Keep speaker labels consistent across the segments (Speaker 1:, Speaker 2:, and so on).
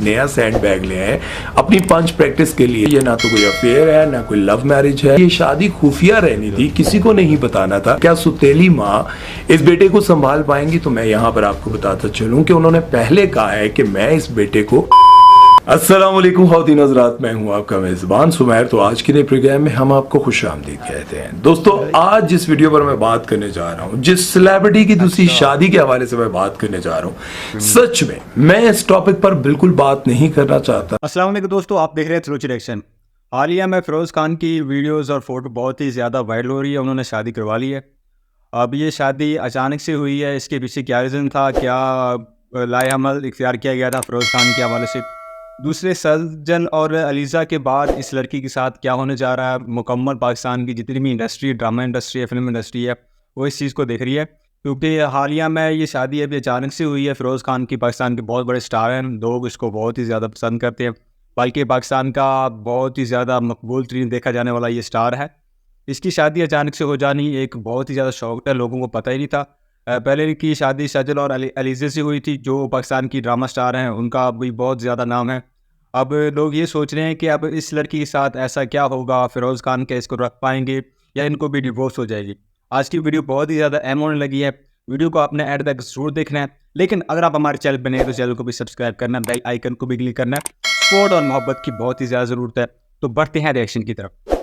Speaker 1: नया sand bag ले आए अपनी पंच प्रैक्टिस के लिए। ये ना तो कोई अफेयर है ना कोई लव मैरिज है, ये शादी खुफिया रहनी थी, किसी को नहीं बताना था। क्या सुतेली माँ इस बेटे को संभाल पाएंगी? तो मैं यहाँ पर आपको बताता चलूं कि उन्होंने पहले कहा है कि मैं इस बेटे को अस्सलाम वालेकुम ख़वातीन हज़रात, मैं हूं आपका मेज़बान सुमैर। तो आज के नए प्रोग्राम में हम आपको खुशामदीद कहते हैं। दोस्तों, आज जिस वीडियो पर मैं बात करने जा रहा हूं, जिस सेलिब्रिटी की दूसरी शादी के हवाले से मैं बात करने जा रहा हूं, सच में मैं इस टॉपिक पर बिल्कुल बात नहीं करना चाहता।
Speaker 2: अस्सलाम वालेकुम दोस्तों, आप देख रहे हैं थ्रोच रिएक्शन। हालिया में फ़िरोज़ खान की वीडियोज़ और फोटो बहुत ही ज़्यादा वायरल हो रही है। उन्होंने शादी करवा ली है। अब ये शादी अचानक से हुई है, इसके पीछे क्या रीज़न था, क्या लाएअमल इख्तियार किया गया था फ़िरोज़ खान के हवाले से, दूसरे सर्जन और अलीज़ा के बाद इस लड़की के साथ क्या होने जा रहा है। मुकम्मल पाकिस्तान की जितनी भी इंडस्ट्री, ड्रामा इंडस्ट्री है, फिल्म इंडस्ट्री है, वो इस चीज़ को देख रही है, क्योंकि हालिया में ये शादी अभी अचानक से हुई है। फ़िरोज़ खान की पाकिस्तान के बहुत बड़े स्टार हैं, लोग इसको बहुत ही ज़्यादा पसंद करते हैं, बल्कि पाकिस्तान का बहुत ही ज़्यादा मकबूल तरीन देखा जाने वाला ये स्टार है। इसकी शादी अचानक से हो जानी एक बहुत ही ज़्यादा शौक था, लोगों को पता ही नहीं था। पहले की शादी सजल और अलीज़ा से हुई थी, जो पाकिस्तान की ड्रामा स्टार हैं, उनका अभी बहुत ज़्यादा नाम है। अब लोग ये सोच रहे हैं कि अब इस लड़की के साथ ऐसा क्या होगा, फ़िरोज़ खान क्या इसको रख पाएंगे या इनको भी डिवोर्स हो जाएगी। आज की वीडियो बहुत ही ज़्यादा अहम होने लगी है। वीडियो को आपने एंड तक जरूर देखना है, लेकिन अगर आप हमारे चैनल पर नए हैं तो चैनल को भी सब्सक्राइब करना, बेल आइकन को भी क्लिक करना है। सपोर्ट और मोहब्बत की बहुत ही ज़्यादा ज़रूरत है। तो बढ़ते हैं रिएक्शन की तरफ।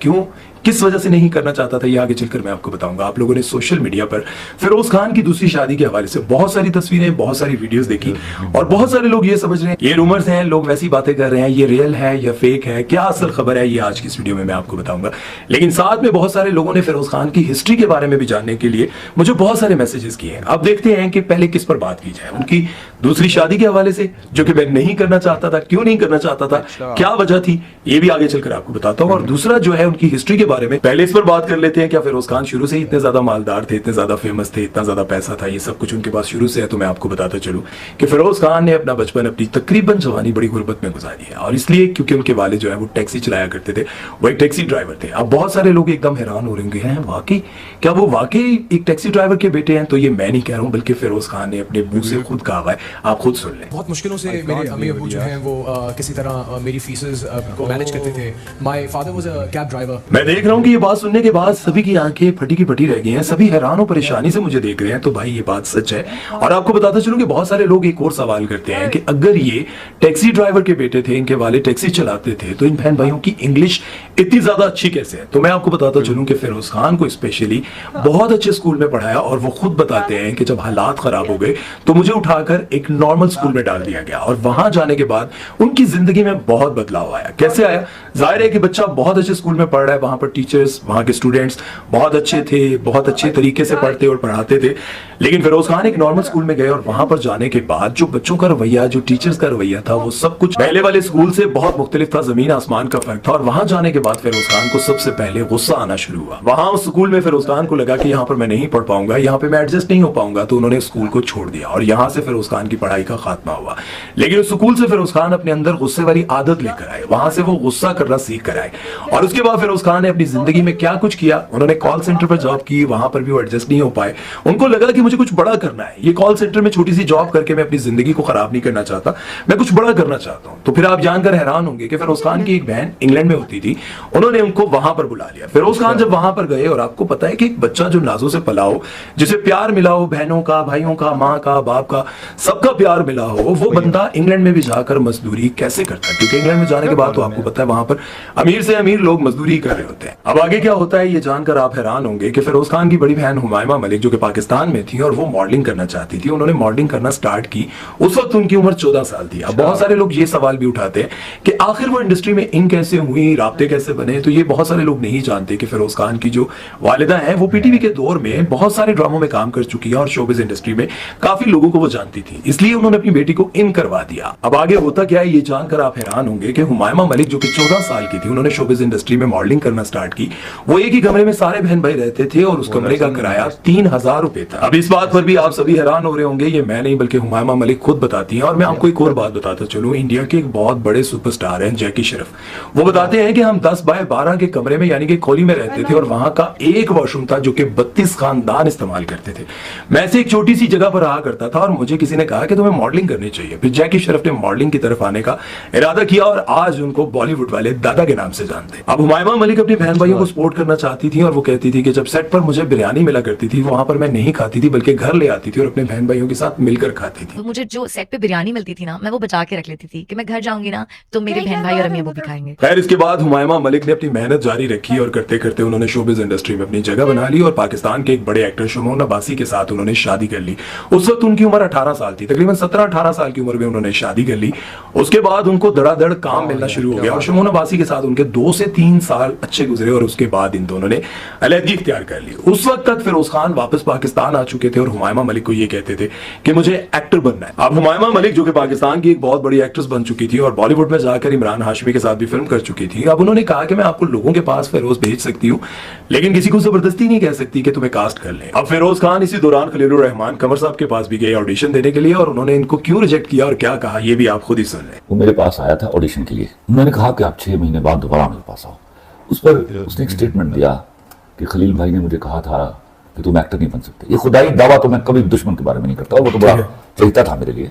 Speaker 1: क्यों, किस वजह से नहीं करना चाहता था, ये आगे चलकर मैं आपको बताऊंगा। आप लोगों ने सोशल मीडिया पर फिरोज खान की दूसरी शादी के हवाले से बहुत सारी तस्वीरें, बहुत सारी वीडियोस देखी और बहुत सारे लोग ये समझ रहे हैं ये रूमर्स हैं, लोग वैसी बातें कर रहे हैं, ये रियल है या फेक है, क्या असल खबर है, ये आज की इस वीडियो में मैं आपको बताऊंगा। लेकिन साथ में बहुत सारे लोगों ने फिरोज खान की हिस्ट्री के बारे में भी जानने के लिए मुझे बहुत सारे मैसेजेस किए हैं। अब देखते हैं कि पहले किस पर बात की जाए, उनकी दूसरी शादी के हवाले से, जो कि मैं नहीं करना चाहता था। क्यों नहीं करना चाहता था, क्या वजह थी, ये भी आगे चलकर आपको बताता हूँ। और दूसरा जो है उनकी हिस्ट्री के बारे में, पहले इस पर बात कर लेते हैं। क्या फिरोज खान शुरू से ही इतने ज्यादा मालदार थे, इतने ज्यादा फेमस थे, इतना ज्यादा पैसा था, ये सब कुछ उनके पास शुरू से है? तो मैं आपको बताता चलूं कि फिरोज खान ने अपना बचपन, अपनी तकरीबन जवानी बड़ी गुर्बत में गुजारी है। और इसलिए क्योंकि उनके वालिद जो है वो टैक्सी चलाया करते थे, वो एक टैक्सी ड्राइवर थे। अब बहुत सारे लोग एकदम हैरान हो रहे हैं, वाकई क्या वो वाकई एक टैक्सी ड्राइवर के बेटे हैं? तो ये मैं नहीं कह रहा हूं, बल्कि फिरोज खान ने अपने मुंह से खुद कहा है, आप खुद सुन लें।
Speaker 3: बहुत मुश्किलों से मेरे अम्मी अबू जो हैं वो किसी तरह मेरी फीसेस को मैनेज करते थे। My father was a cab driver.
Speaker 1: मैं देख रहा हूं कि ये बात सुनने के बाद सभी की आंखें फटी की फटी रह गई हैं, सभी हैरान और परेशानी से मुझे देख रहे हैं। तो भाई ये बात सच है। और आपको बताता चलूं कि बहुत सारे लोग एक और सवाल करते हैं कि अगर ये टैक्सी ड्राइवर के बेटे थे, इनके वाले टैक्सी चलाते थे, तो इन बहन भाइयों की इंग्लिश इतनी ज्यादा अच्छी कैसे है? तो मैं आपको बताता चलूं कि फिरोज खान को स्पेशली बहुत अच्छे स्कूल में पढ़ाया और वो खुद बताते हैं कि जब हालात खराब हो गए तो मुझे उठाकर एक नॉर्मल स्कूल में डाल दिया गया। और वहां जाने के बाद उनकी जिंदगी में बहुत बदलाव आया। कैसे आया? जाहिर है कि बच्चा बहुत अच्छे स्कूल में पढ़ रहा है, वहां पर टीचर्स, वहां के स्टूडेंट्स बहुत अच्छे थे, बहुत अच्छे तरीके से पढ़ते और पढ़ाते थे। लेकिन फिरोज खान एक नॉर्मल स्कूल में गए और वहां पर जाने के बाद जो बच्चों का रवैया, जो टीचर्स का रवैया था, वो सब कुछ पहले वाले स्कूल से बहुत मुख्तलिफ था, जमीन आसमान का फर्क था। और वहां जाने के बाद फिरोज खान को सबसे पहले गुस्सा आना शुरू हुआ। वहां उस स्कूल में फिरोज खान को लगा कि यहाँ पर मैं नहीं पढ़ पाऊंगा, यहाँ पे मैं एडजस्ट नहीं हो पाऊंगा, तो उन्होंने स्कूल को छोड़ दिया और यहाँ से फिरोज खान की पढ़ाई का खात्मा हुआ। लेकिन उस स्कूल से फिरोज खान अपने अंदर गुस्से वाली आदत लेकर आए, वहां से वो गुस्सा करना सीख कर आए। और उसके बाद फिरोज खान ने अपनी जिंदगी में क्या कुछ किया, उन्होंने कॉल सेंटर पर जॉब की, वहां पर भी वो एडजस्ट नहीं हो पाए। उनको लगा कि मुझे कुछ बड़ा करना है, ये कॉल सेंटर में छोटी सी जॉब करके मैं अपनी जिंदगी को खराब नहीं करना चाहता, मैं कुछ बड़ा करना चाहता हूं। तो फिर आप जानकर हैरान होंगे कि फिरोज खान की एक बहन इंग्लैंड में होती थी, उन्होंने उनको वहां पर बुला लिया। फिरोज खान जब वहां पर गए, और आपको पता है कि एक बच्चा जो नाजों से पला हो, जिसे प्यार मिला हो, बहनों का, भाइयों का, माँ का, बाप का, सबका प्यार मिला हो, वो बंदा इंग्लैंड में भी जाकर मजदूरी कैसे करता है? क्योंकि इंग्लैंड में जाने के बाद तो आपको पता है वहां पर अमीर से अमीर लोग मजदूरी कर रहे होते हैं। अब आगे क्या होता है ये जानकर आप हैरान होंगे कि फिरोज खान की बड़ी बहन हुमायमा मलिक, जो कि पाकिस्तान में थी और वो मॉडलिंग करना चाहती थी, उन्होंने मॉडलिंग करना स्टार्ट की। उस वक्त उनकी उम्र 14 साल थी। अब बहुत सारे लोग ये सवाल भी उठाते हैं कि आखिर वो इंडस्ट्री में इन कैसे हुई, राब्ते कैसे बने? तो ये बहुत सारे लोग नहीं जानते कि फिरोज खान की जो वालिदा है वो पीटीवी के दौर में बहुत सारे ड्रामों में काम कर चुकी है और शोबिज इंडस्ट्री में काफी लोगों को वो जानती थी, इसलिए उन्होंने अपनी बेटी को इन करवा दिया। अब आगे होता क्या है ये जानकर आप हैरान होंगे कि हुमायमा मलिक, जो कि 14 साल की थी, उन्होंने शोबिज इंडस्ट्री इंडस्ट्री में मॉडलिंग करना स्टार्ट की, वो एक ही कमरे में सारे बहन भाई रहते थे और उस कमरे का किराया 3000 रुपए था। अब इस बात पर भी आप सभी हैरान हो रहे होंगे, ये मैं नहीं बल्कि हुमायमा मलिक खुद बताती हैं। और मैं आपको एक और बात बताता चलूं, इंडिया के एक बहुत बड़े सुपरस्टार हैं जैकी श्रॉफ, वो बताते हैं कि हम 10 बाय 12 के कमरे में यानी कि खोली में रहते थे और वहां का एक वॉशरूम था जो कि 32 खानदान इस्तेमाल करते थे। मैं ऐसे एक छोटी सी जगह पर रहा करता था और मुझे किसी ने कहा कि तुम्हें मॉडलिंग करनी चाहिए। फिर जैकी श्रॉफ ने मॉडलिंग की तरफ आने का इरादा किया और आज उनको बॉलीवुड वाले दादा के नाम से जानते हैं। अब हुमायमा मलिक अपनी बहन भाइयों को सपोर्ट करना चाहती थी और वो कहती थी कि जब सेट पर मुझे बिरयानी मिला करती थी वहां पर मैं नहीं खाती थी बल्कि घर ले आती थी और अपने बहन भाइयों के साथ मिलकर खाती थी।
Speaker 4: मुझे जो सेट पे बिरयानी मिलती थी ना, मैं वो बचा के रख लेती थी कि मैं घर जाऊंगी ना तो मेरे बहन भाई और अम्मी अबू भी खाएंगे।
Speaker 1: खैर, इसके बाद हुमायमा मलिक ने अपनी मेहनत जारी रखी और करते करते उन्होंने शोबिज इंडस्ट्री में अपनी जगह बना ली और पाकिस्तान के एक बड़े एक्टर शमोन अब्बासी के साथ उन्होंने शादी कर ली। उस वक्त उनकी उम्र 18 साल थी, तकरीबन 17-18 साल की उम्र में उन्होंने शादी कर ली। उसके बाद उनको धड़ाधड़ काम मिलना शुरू हो गया और शमोन अब्बासी के साथ उनके 2 से 3 साल अच्छे गुजरे और उसके बाद इन दोनों ने अलहदगी इख्तियार कर ली। उस वक्त तक फिरोज खान वापस पाकिस्तान आ चुके थे और हुमायमा मलिक को ये कहते थे कि मुझे एक्टर बनना है। अब हुमायमा मलिक जो कि पाकिस्तान की एक बहुत बड़ी एक्ट्रेस बन चुकी थी और बॉलीवुड में जाकर इमरान हाशमी के साथ भी फिल्म कर चुकी थी, अब उन्होंने कहा कि मैं आपको लोगों के पास फिरोज भेज सकती हूँ लेकिन किसी को जबरदस्ती नहीं कह सकती कि तुम्हें कास्ट कर लें। अब फिरोज खान इसी दौरान खलीलुर रहमान कमर साहब के पास भी गए ऑडिशन देने के लिए और उन्होंने इनको क्यों रिजेक्ट किया और क्या कहा ये भी आप खुद ही सुन लें।
Speaker 5: वो मेरे पास आया था ऑडिशन के लिए, उन्होंने कहा कि आप 6 महीने बाद दोबारा मेरे पास आओ। उस पर उसने एक स्टेटमेंट दिया कि खलील भाई ने मुझे कहा था कि तुम एक्टर नहीं बन सकते। ये खुदाई दावा तो मैं कभी दुश्मन के बारे में नहीं करता, वो तो बड़ा चलता था मेरे लिए।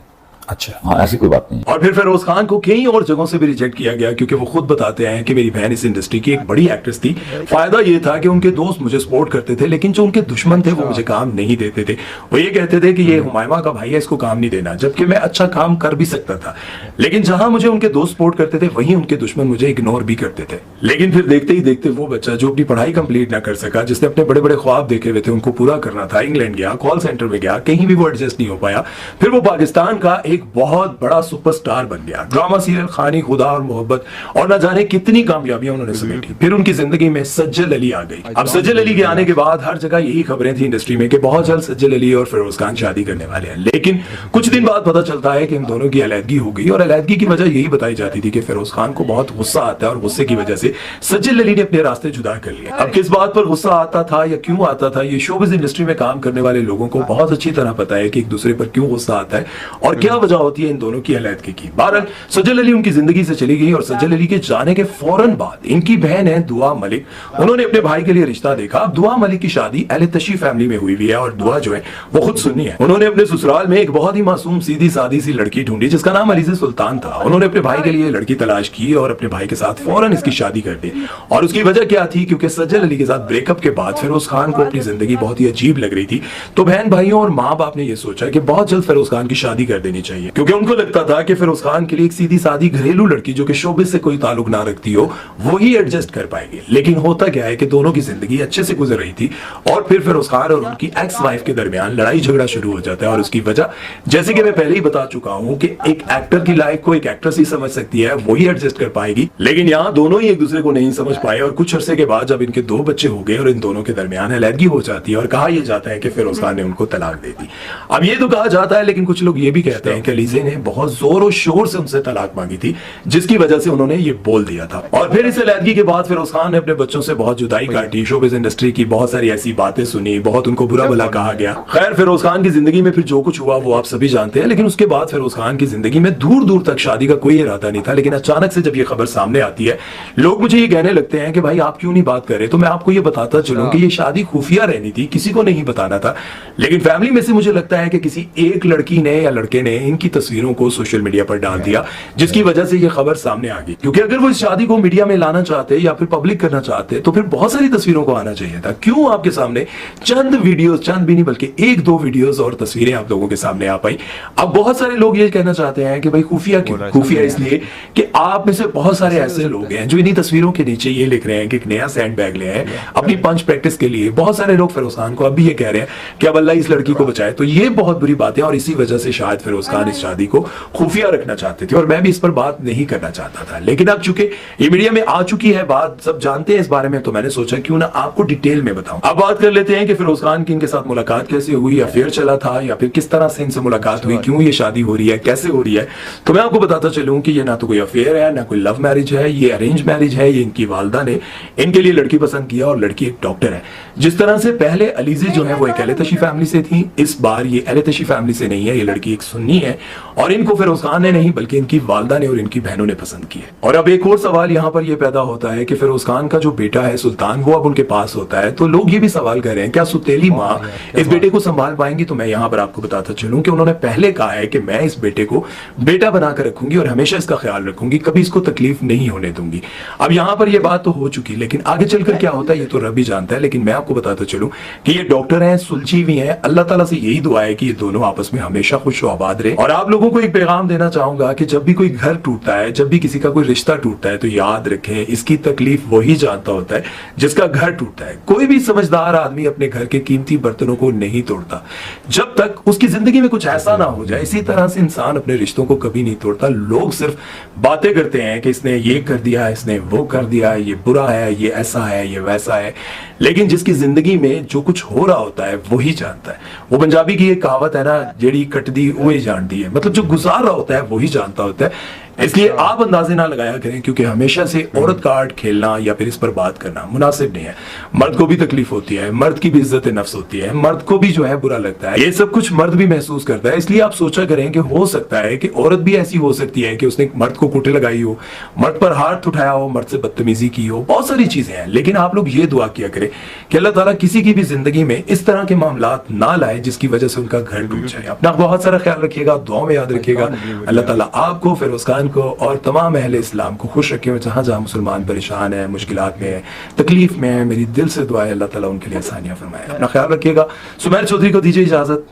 Speaker 1: अच्छा,
Speaker 5: हाँ, ऐसी कोई बात नहीं।
Speaker 1: और फिर फिरोज खान को कई और जगहों से भी रिजेक्ट किया गया क्योंकि वो खुद बताते हैं कि मेरी बहन इस इंडस्ट्री की एक बड़ी एक्ट्रेस थी। फायदा ये था कि उनके दोस्त मुझे सपोर्ट करते थे लेकिन जो उनके दुश्मन थे वो मुझे काम नहीं देते थे। वो ये कहते थे कि ये हुमायमा का भाई है, इसको काम नहीं देना, जबकि मैं अच्छा काम कर भी सकता था। लेकिन जहां मुझे उनके दोस्त सपोर्ट करते थे वहीं उनके दुश्मन मुझे इग्नोर भी करते थे। लेकिन फिर देखते ही देखते वो बच्चा जो अपनी पढ़ाई कंप्लीट ना कर सका, जिसने अपने बड़े बड़े ख्वाब देखे हुए थे उनको पूरा करना था, इंग्लैंड गया, कॉल सेंटर में गया, कहीं भी वो एडजस्ट नहीं हो पाया। फिर वो पाकिस्तान का एक बहुत बड़ा सुपरस्टार बन गया। ड्रामा सीरियल खानी, खुदा और मोहब्बत और न जाने कितनी कामयाबियां उन्होंने समेटी। फिर उनकी जिंदगी में सज्जल अली आ गई। अब सज्जल अली के आने के बाद हर जगह यही खबरें थी इंडस्ट्री में कि बहुत जल्द सज्जल अली और फिरोज खान शादी करने वाले हैं। लेकिन कुछ दिन बाद पता चलता है कि इन दोनों की अलहदगी हो गई और अलहदगी की वजह यही बताई जाती थी कि फिरोज खान को बहुत गुस्सा आता है और गुस्से की वजह से सज्जल अली ने अपने रास्ते जुदा कर लिए। अब किस बात पर गुस्सा आता था या क्यों आता था, ये शोबिज इंडस्ट्री में काम करने वाले लोगों को बहुत अच्छी तरह पता है कि एक दूसरे पर क्यों गुस्सा आता है और क्या वजह होती है इन दोनों की अलहदगी की। बहरहाल सज्जल अली उनकी जिंदगी से चली गई और सज्जल अली के जाने के फौरन बाद इनकी बहन है दुआ मलिक, उन्होंने अपने भाई के लिए रिश्ता देखा। अब दुआ मलिक की शादी अहले तशी फैमिली में हुई हुई है और दुआ जो है वो खुद सुन्नी है। उन्होंने अपने ससुराल में एक बहुत ही मासूम सीधी सादी सी लड़की ढूंढी जिसका नाम अलीज़े सुल्तान था। उन्होंने अपने भाई के लिए लड़की तलाश की और अपने भाई के साथ फौरन इसकी शादी कर दी। और उसकी वजह क्या थी, क्योंकि सज्जल अली के साथ ब्रेकअप के बाद फिरोज खान को अपनी जिंदगी बहुत ही अजीब लग रही थी, तो बहन भाइयों और माँ बाप ने यह सोचा कि बहुत जल्द फिरोज खान की शादी कर देनी चाहिए, क्योंकि उनको लगता था कि फिरोज खान के लिए एक सीधी सादी घरेलू लड़की जो कि शोबिस से कोई ताल्लुक ना रखती हो वो ही एडजस्ट कर पाएगी। लेकिन होता क्या है कि दोनों की जिंदगी अच्छे से गुजर रही थी और फिर फिरोज खान और उनकी एक्स वाइफ के दरमियान लड़ाई झगड़ा शुरू हो जाता है। और उसकी वजह जैसे कि मैं पहले ही बता चुका हूं कि एक एक्टर की लाइफ को एक एक्ट्रेस ही समझ सकती है, वो ही एडजस्ट कर पाएगी। लेकिन यहाँ दोनों ही एक दूसरे को नहीं समझ पाए और कुछ अरसे के बाद जब इनके 2 बच्चे हो गए और इन दोनों के दरमियान अलहदगी हो जाती है और कहा यह जाता है कि फिरोज खान ने उनको तलाक दे दी। अब ये तो कहा जाता है, लेकिन कुछ लोग ये भी कहते हैं कि अलीज़े ने बहुत जोर और शोर से उनसे तलाक मांगी थी जिसकी वजह से उन्होंने ये बोल दिया था। और फिर इस अलहदगी के बाद फिरोज खान ने अपने बच्चों से बहुत जुदाई काटी, शोबिज इंडस्ट्री की बहुत सारी ऐसी बातें सुनी, बहुत उनको बुरा भला कहा गया। खैर, फिरोज खान की जिंदगी में फिर जो कुछ हुआ वो आप सभी जानते हैं। लेकिन उसके बाद फिरोज खान की जिंदगी में दूर दूर तक शादी का कोई इरादा नहीं था। लेकिन अचानक से जब ये खबर सामने आती है, लोग मुझे ये कहने लगते हैं कि भाई आप क्यों नहीं बात कर रहे, तो मैं आपको ये बताता चलूं कि ये शादी खुफिया रहनी थी, किसी को नहीं बताना था। लेकिन फैमिली में से मुझे लगता है कि किसी एक लड़की ने या लड़के ने इनकी तस्वीरों को सोशल मीडिया पर डाल दिया जिसकी वजह से ये खबर सामने आ गई। क्योंकि अगर वो इस शादी को मीडिया में लाना चाहते या फिर पब्लिक करना चाहते तो फिर बहुत सारी तस्वीरों को आना चाहिए था। क्यों आपके सामने चंद वीडियोस, चंद भी नहीं बल्कि 1-2 वीडियोस और तस्वीरें आप लोगों के सामने आ पाई। अब बहुत सारे लोग ये कहना चाहते हैं कि भाई खुफिया क्यों? खुफिया इसलिए कि आप में से बहुत सारे ऐसे लोग हैं जो इन्हीं तस्वीरों के नीचे ये लिख रहे हैं कि एक नया सैंड बैग ले आए अपनी पंच प्रैक्टिस के लिए। बहुत सारे लोग फिरोज खान को अब भी ये कह रहे हैं कि अब अल्लाह इस लड़की को बचाए। तो ये बहुत बुरी बात है और इसी वजह से शायद फिरोज खान खान इस शादी को खुफिया रखना चाहते थे और मैं भी इस पर बात नहीं करना चाहता था, लेकिन अब चूंकि ये मीडिया में आ चुकी है बात, सब जानते हैं इस बारे में, तो मैंने सोचा क्यों ना आपको डिटेल में बताऊं। अब बात कर लेते हैं कि फिरोज खान की इनके साथ मुलाकात कैसे हुई, अफेयर चला था या फिर किस तरह से इनसे मुलाकात हुई, क्यों ये शादी हो रही है, कैसे हो रही है। तो मैं आपको बताता चलूं कि ये ना तो कोई अफेयर है, ना कोई लव मैरिज है, ये अरेंज मैरिज है। ये इनकी वालदा ने इनके लिए लड़की पसंद किया और लड़की एक डॉक्टर है। जिस तरह से पहले अलीजे जो है वो एक एहलतशी फैमिली से थी, इस बार ये एहलतशी फैमिली से नहीं है, ये लड़की एक सुन्नी है और इनको फिरोज खान ने नहीं बल्कि इनकी वालदा ने और इनकी बहनों ने पसंद की है। और अब एक और सवाल यहाँ पर यह पैदा होता है कि फिरोज खान का जो बेटा है सुल्तान, वो अब उनके पास होता है, तो लोग ये भी सवाल कर रहे हैं क्या सुतेली माँ इस बेटे को संभाल पाएंगी। तो मैं यहाँ पर आपको बताता चलूं कि उन्होंने पहले कहा है कि मैं इस बेटे को बेटा बनाकर रखूंगी और हमेशा इसका ख्याल रखूंगी, कभी इसको तकलीफ नहीं होने दूंगी। अब यहाँ पर यह बात तो हो चुकी, लेकिन आगे चलकर क्या होता है ये तो रब ही जानता है। लेकिन मैं आपको बताता चलूं कि ये डॉक्टर हैं, सुलझी हुई हैं, अल्लाह ताला से यही दुआ है कि ये दोनों आपस में हमेशा खुश व आबाद रहे। और आप लोगों को एक पैगाम देना चाहूंगा कि जब भी कोई घर टूटता है, जब भी किसी का कोई रिश्ता टूटता है, तो याद रखें इसकी तकलीफ वही जानता होता है जिसका घर टूटता है। कोई भी समझदार आदमी अपने घर के कीमती बर्तनों को नहीं तोड़ता जब तक उसकी जिंदगी में कुछ ऐसा ना हो जाए। इसी तरह से इंसान अपने रिश्तों को कभी नहीं तोड़ता। लोग सिर्फ बातें करते हैं कि इसने ये कर दिया, इसने वो कर दिया, ये बुरा है, ये ऐसा है, ये वैसा है, लेकिन जिसकी जिंदगी में जो कुछ हो रहा होता है वही जानता है। वो पंजाबी की एक कहावत है ना, जेड़ी कटदी वही जानती है, मतलब जो गुजार रहा होता है वही जानता होता है। इसलिए आप अंदाजे ना लगाया करें, क्योंकि हमेशा से औरत कार्ड खेलना या फिर इस पर बात करना मुनासिब नहीं है। मर्द को भी तकलीफ होती है, मर्द की भी इज्जत नफ्स होती है, मर्द को भी जो है बुरा लगता है, ये सब कुछ मर्द भी महसूस करता है। इसलिए आप सोचा करें कि हो सकता है कि औरत भी ऐसी हो सकती है कि उसने मर्द को कुटे लगाई हो, मर्द पर हाथ उठाया हो, मर्द से बदतमीजी की हो, बहुत सारी चीजें हैं। लेकिन आप लोग ये दुआ किया करें कि अल्लाह ताला किसी की भी जिंदगी में इस तरह के मामलात ना लाए जिसकी वजह से उनका घर टूट जाए। अपना बहुत सारा ख्याल रखिएगा, दुआ में याद रखिएगा। अल्लाह ताला आपको, फिरोज खान को और तमाम अहले इस्लाम को खुश रखे। जहां जहां मुसलमान परेशान है, मुश्किलात में है, तकलीफ में है, मेरी दिल से दुआ है अल्लाह ताला उनके लिए आसानियां फरमाए। अपना ख्याल रखिएगा। सुमैर चौधरी को दीजिए इजाजत,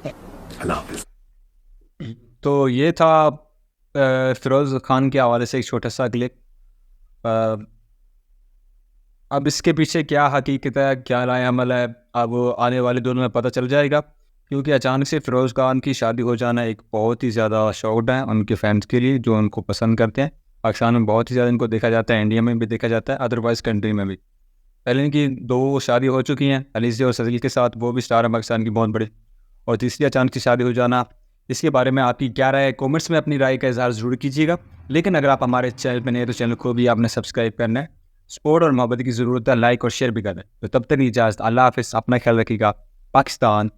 Speaker 1: अल्लाह हाफिज।
Speaker 2: तो ये था फिरोज़ खान के हवाले से एक छोटा सा क्लिप। अब इसके पीछे क्या हकीकत है, क्या राय अमल है, अब आने वाले दिनों में पता चल जाएगा, क्योंकि अचानक से फिरोज़ खान की शादी हो जाना एक बहुत ही ज़्यादा शॉक्ड है उनके फैंस के लिए जो उनको पसंद करते हैं। पाकिस्तान में बहुत ही ज़्यादा इनको देखा जाता है, इंडिया में भी देखा जाता है, अदरवाइज़ कंट्री में भी। पहले इनकी 2 शादी हो चुकी हैं अलीज़े और सजील के साथ, वो भी स्टार है पाकिस्तान की बहुत बड़ी, और तीसरी अचानक से शादी हो जाना। इसके बारे में आपकी क्या राय है, कमेंट्स में अपनी राय का इजहार ज़रूर कीजिएगा। लेकिन अगर आप हमारे चैनल पर नए तो चैनल को भी आपने सब्सक्राइब करना है। सपोर्ट और मोहब्बत की ज़रूरत है, लाइक और शेयर भी करें। तो तब तक इजाज़त, अल्लाह हाफ़िज़, अपना ख्याल रखिएगा। पाकिस्तान